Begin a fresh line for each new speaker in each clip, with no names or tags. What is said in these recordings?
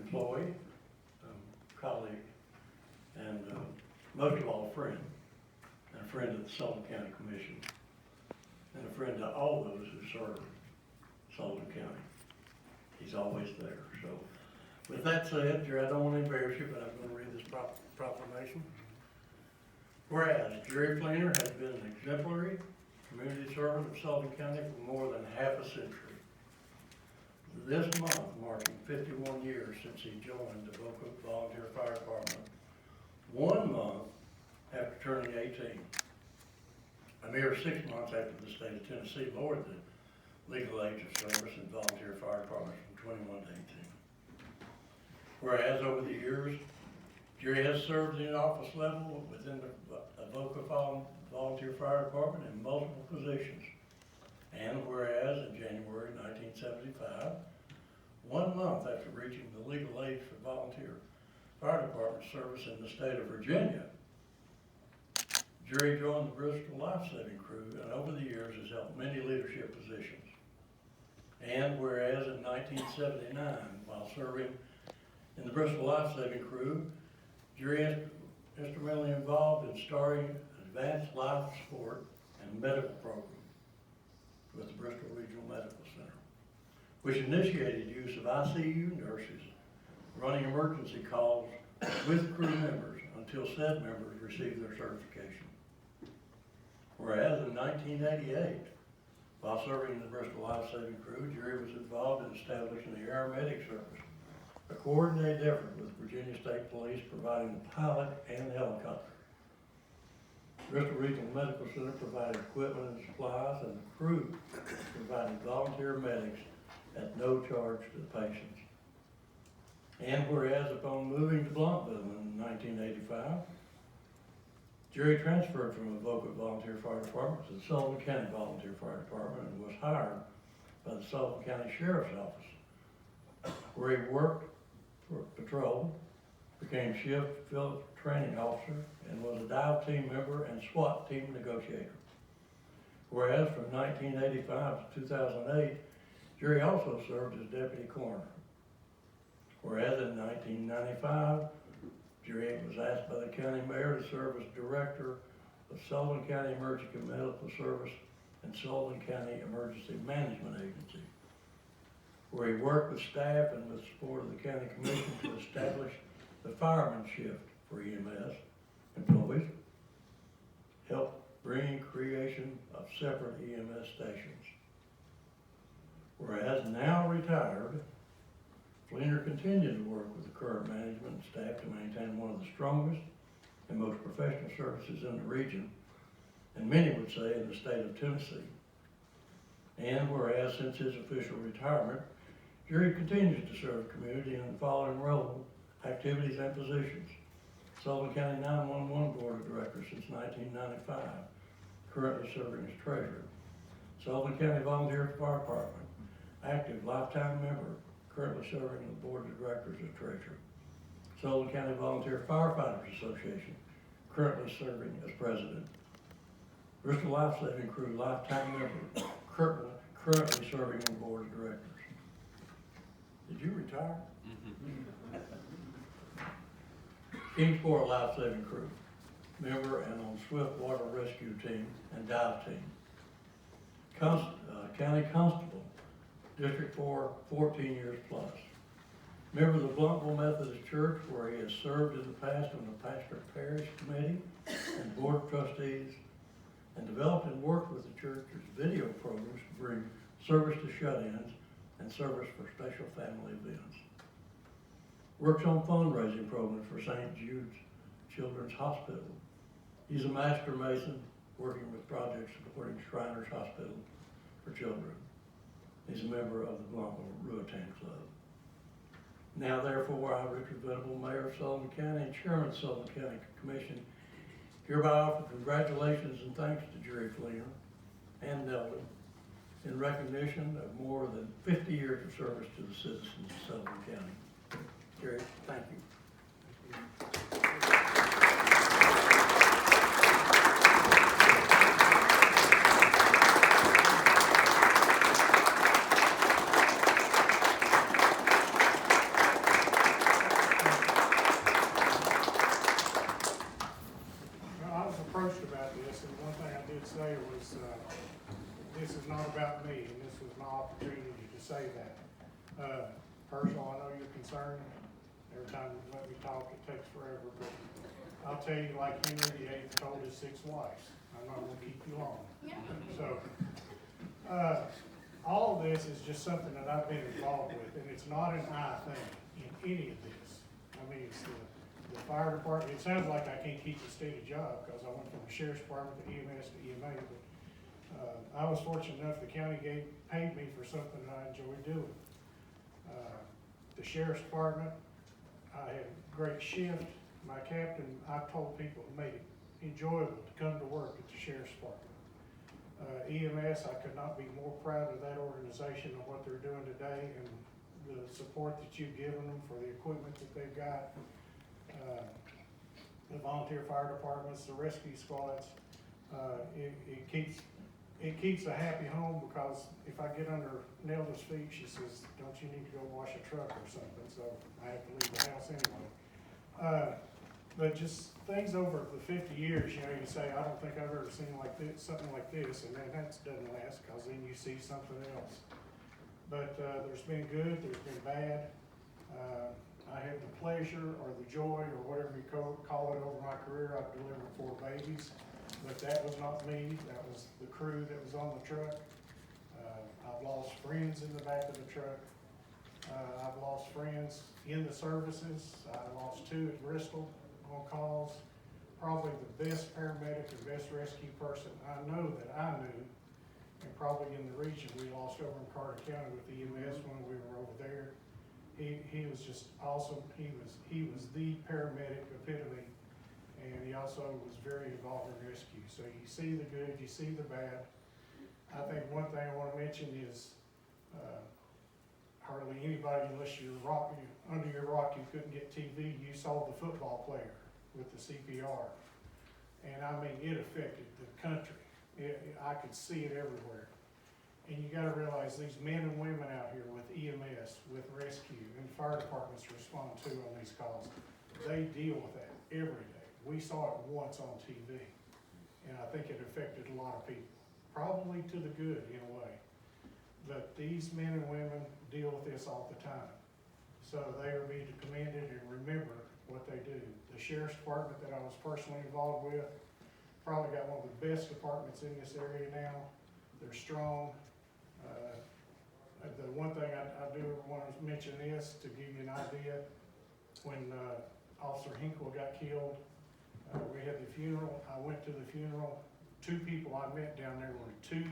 employee, colleague, and most of all, a friend. And a friend of the Sullivan County Commission. And a friend to all those who serve Sullivan County. He's always there. So, with that said, Jerry, I don't want to embarrass you, but I'm going to read this proclamation. Whereas Jerry Fleenor has been an exemplary community servant of Sullivan County for more than half a century. This month marking 51 years since he joined the Boca Volunteer Fire Department, 1 month after turning 18. A mere 6 months after the state of Tennessee lowered the legal age of service in volunteer fire departments from 21 to 18. Whereas over the years, Jerry has served in office level within the Boca Volunteer Fire Department in multiple positions. And whereas in January 1975, 1 month after reaching the legal age for volunteer fire department service in the state of Virginia, Jerry joined the Bristol Life Saving Crew and over the years has held many leadership positions. And whereas in 1979, while serving in the Bristol Life Saving Crew, Jerry is instrumentally involved in starting advanced life support and medical program with the Bristol Regional Medical Center, which initiated use of ICU nurses running emergency calls with crew members until said members received their certification. Whereas in 1988, while serving in the Bristol Life Saving Crew, Jerry was involved in establishing the Aeromedic Service, a coordinated effort with Virginia State Police providing the pilot and helicopter. Bristol Regional Medical Center provided equipment and supplies, and the crew provided volunteer medics at no charge to the patients. And whereas upon moving to Blumpville in 1985, Jerry transferred from the Boca Volunteer Fire Department to the Sullivan County Volunteer Fire Department and was hired by the Sullivan County Sheriff's Office, where he worked for patrol, became shift field training officer, and was a dive team member and SWAT team negotiator. Whereas from 1985 to 2008, Jerry also served as deputy coroner. Whereas in 1995, Jerry was asked by the county mayor to serve as director of Sullivan County Emergency Medical Service and Sullivan County Emergency Management Agency, where he worked with staff and with support of the county commission to establish the fireman shift for EMS employees, helped bring creation of separate EMS stations. Whereas now retired, Fleenor continued to work with the current management and staff to maintain one of the strongest and most professional services in the region, and many would say in the state of Tennessee. And whereas since his official retirement, Jerry continues to serve the community in the following role, activities, and positions. Sullivan County 911 Board of Directors since 1995, currently serving as treasurer. Sullivan County Volunteer Fire Department, active lifetime member, currently serving on the Board of Directors as treasurer. Sullivan County Volunteer Firefighters Association, currently serving as president. Bristol Life Saving Crew, lifetime member, currently serving on the Board of Directors. Did you retire? Kingsport Life Saving Crew, member and on Swift Water Rescue Team and Dive Team. County Constable, District 4, 14 years plus. Member of the Blumpville Methodist Church, where he has served in the past on the Pastor Parish Committee and Board of Trustees, and developed and worked with the church's video programs to bring service to shut-ins and service for special family events. Works on fundraising programs for St. Jude's Children's Hospital. He's a master mason working with projects supporting Shriners Hospital for children. He's a member of the Blumpville Ruatan Club. Now therefore, I, Richard Venable, Mayor of Sullivan County and Chairman of the Sullivan County Commission, hereby offer congratulations and thanks to Jerry Fleenor and Nelda in recognition of more than 50 years of service to the citizens of Sullivan County. Jerry, thank you.
Herschel, I know you're concerned. Every time you let me talk, it takes forever, but I'll tell you, like Henry VIII told his 6 wives, I'm not gonna keep you long. So, all of this is just something that I've been involved with, and it's not an I thing in any of this. I mean, it's the fire department. It sounds like I can't keep a steady job because I went from the sheriff's department to EMS to EMA, but I was fortunate enough the county paid me for something that I enjoy doing. The sheriff's department, I had a great shift. My captain, I've told people, made it enjoyable to come to work at the sheriff's department. EMS, I could not be more proud of that organization and what they're doing today and the support that you've given them for the equipment that they've got. The volunteer fire departments, the rescue squads, it keeps a happy home, because if I get under Nelda's feet, she says, don't you need to go wash a truck or something, so I have to leave the house anyway. But just things over the 50 years, you know, you say, I don't think I've ever seen like this, something like this, and then that doesn't last, because then you see something else. But there's been good, there's been bad. I had the pleasure or the joy or whatever you call it over my career. I've delivered 4 babies, but that was not me. That was the crew that was on the truck. I've lost friends in the back of the truck. I've lost friends in the services. I lost 2 at Bristol on calls. Probably the best paramedic and best rescue person I know that I knew, and probably in the region, we lost over in Carter County with EMS when we were over there. He was just awesome. He was the paramedic epitome, and he also was very involved in rescue. So you see the good, you see the bad. I think one thing I want to mention is hardly anybody, unless you're under your rock, you couldn't get TV. You saw the football player with the CPR, and I mean, it affected the country. I could see it everywhere. And you gotta realize these men and women out here with EMS, with rescue, and fire departments respond to on these calls, they deal with that every day. We saw it once on TV, and I think it affected a lot of people, probably to the good in a way. But these men and women deal with this all the time. So they are being commended, and remember what they do. The sheriff's department that I was personally involved with, probably got one of the best departments in this area now. They're strong. The one thing I do want to mention is, to give you an idea, when Officer Hinkle got killed, we had the funeral. I went to the funeral. 2 people I met down there were 2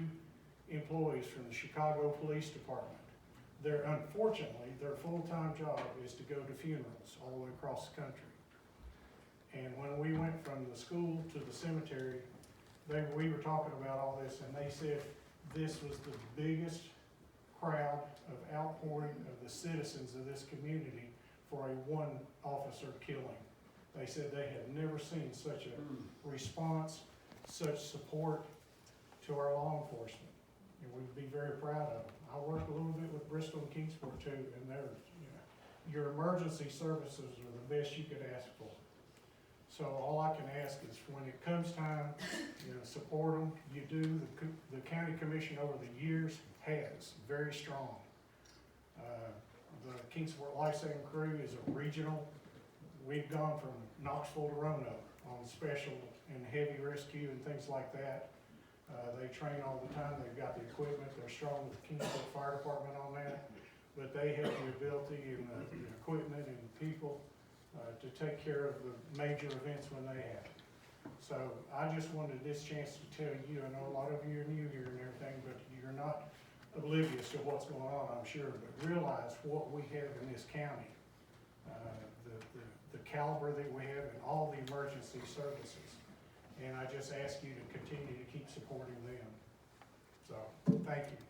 employees from the Chicago Police Department. Unfortunately, their full-time job is to go to funerals all the way across the country. And when we went from the school to the cemetery, we were talking about all this, and they said this was the biggest crowd of outpouring of the citizens of this community for a 1-officer killing. They said they had never seen such a response, such support to our law enforcement, and we'd be very proud of them. I work a little bit with Bristol and Kingsport too, and your emergency services are the best you could ask for. So all I can ask is, when it comes time, support them. You do. The county commission over the years has very strong. The Kingsport Life Saving Crew is a regional. We've gone from Knoxville to Roanoke on special and heavy rescue and things like that. They train all the time. They've got the equipment. They're strong with the Kingsport Fire Department on that. But they have the ability and the equipment and people to take care of the major events when they happen. So I just wanted this chance to tell you, I know a lot of you are new here and everything, but you're not oblivious to what's going on, I'm sure, but realize what we have in this county, the caliber that we have in all the emergency services. And I just ask you to continue to keep supporting them. So, thank you.